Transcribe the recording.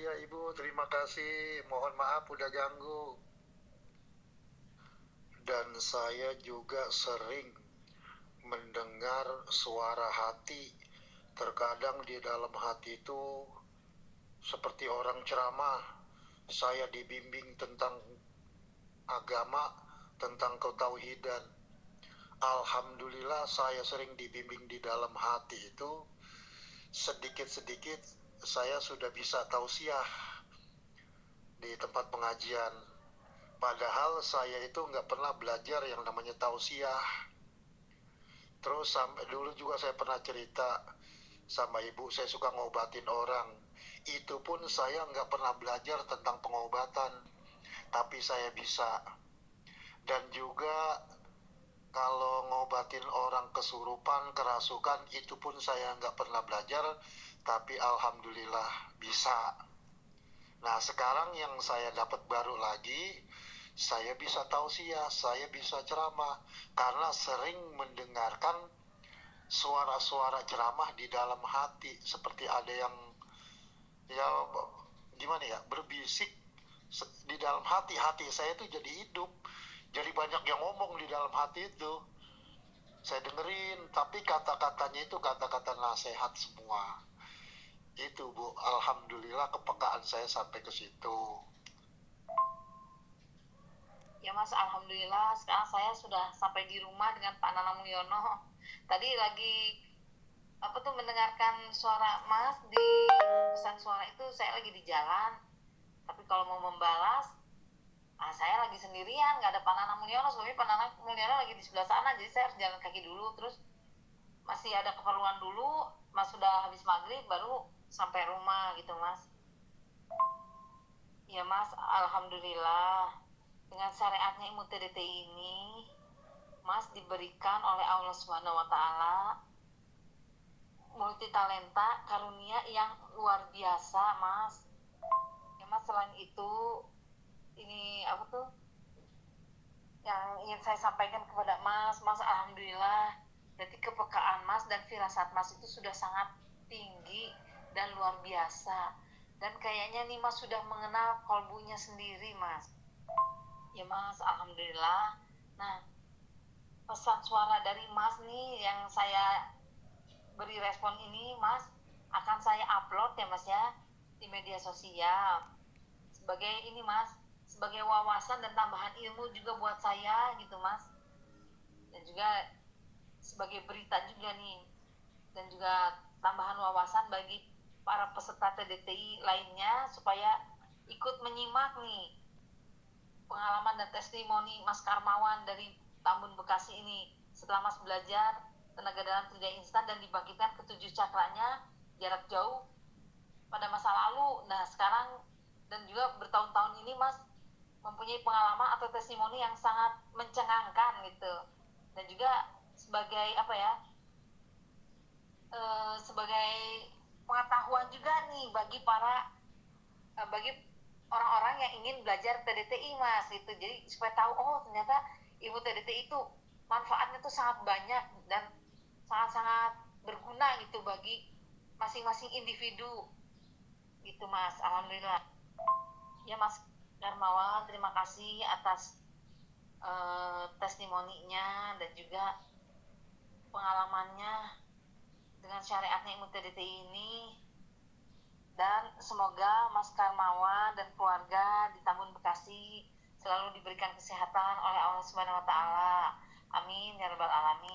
iya Ibu, terima kasih. Mohon maaf udah ganggu. Dan saya juga sering mendengar suara hati. Terkadang di dalam hati itu seperti orang ceramah. Saya dibimbing tentang agama, tentang ketauhidan. Alhamdulillah saya sering dibimbing di dalam hati itu. Sedikit-sedikit saya sudah bisa tausiah di tempat pengajian. Padahal saya itu nggak pernah belajar yang namanya tausiah. Terus sampai dulu juga saya pernah cerita sama ibu, saya suka ngobatin orang. Itu pun saya nggak pernah belajar tentang pengobatan, tapi saya bisa. Dan juga kalau ngobatin orang kesurupan, kerasukan, itu pun saya nggak pernah belajar, tapi alhamdulillah bisa. Nah sekarang yang saya dapat baru lagi, saya bisa tausiah, saya bisa ceramah, karena sering mendengarkan suara-suara ceramah di dalam hati, seperti ada yang ya gimana ya, berbisik di dalam hati. Hati saya itu jadi hidup, jadi banyak yang ngomong di dalam hati itu. Saya dengerin, tapi kata-katanya itu kata-kata nasihat semua. Itu Bu, alhamdulillah kepekaan saya sampai ke situ. Ya Mas, alhamdulillah sekarang saya sudah sampai di rumah dengan Pak Nana Mulyono. Tadi lagi mendengarkan suara Mas di pesan suara itu, saya lagi di jalan. Tapi kalau mau membalas, saya lagi sendirian, nggak ada Pak Nana Mulyono. Soalnya Pak Nana Mulyono lagi di sebelah sana, jadi saya harus jalan kaki dulu. Terus masih ada keperluan dulu, Mas sudah habis maghrib baru sampai rumah gitu Mas. Ya Mas, alhamdulillah dengan syariatnya ilmu TDT ini, Mas diberikan oleh Allah Subhanahu wa Ta'ala multi talenta, karunia yang luar biasa, Mas. Ya Mas, selain itu, ini yang ingin saya sampaikan kepada Mas, alhamdulillah, berarti kepekaan Mas dan firasat Mas itu sudah sangat tinggi dan luar biasa. Dan kayaknya nih Mas sudah mengenal kolbunya sendiri, Mas. Ya Mas, alhamdulillah. Nah, pesan suara dari Mas nih yang saya beri respon ini, Mas, akan saya upload ya Mas ya di media sosial. Sebagai ini Mas, sebagai wawasan dan tambahan ilmu juga buat saya gitu Mas. Dan juga sebagai berita juga nih. Dan juga tambahan wawasan bagi para peserta TDTI lainnya supaya ikut menyimak nih pengalaman dan testimoni Mas Karmawan dari Tambun Bekasi ini. Setelah Mas belajar tenaga dalam 3 instan dan dibangkitkan ke 7 cakranya jarak jauh pada masa lalu. Nah sekarang dan juga bertahun-tahun ini Mas mempunyai pengalaman atau testimoni yang sangat mencengangkan gitu. Dan juga sebagai sebagai pengetahuan juga nih bagi orang-orang yang ingin belajar TDTI Mas gitu. Jadi supaya tahu ternyata ilmu TDTI itu manfaatnya tuh sangat banyak dan sangat-sangat berguna gitu bagi masing-masing individu gitu Mas. Alhamdulillah. Ya Mas Darmawan, terima kasih atas testimoninya dan juga pengalamannya dengan syariatnya ilmu TDTI ini. Dan semoga Mas Karmawan dan keluarga di Tambun Bekasi selalu diberikan kesehatan oleh Allah Subhanahu wa Ta'ala. Amin ya rabbal alamin.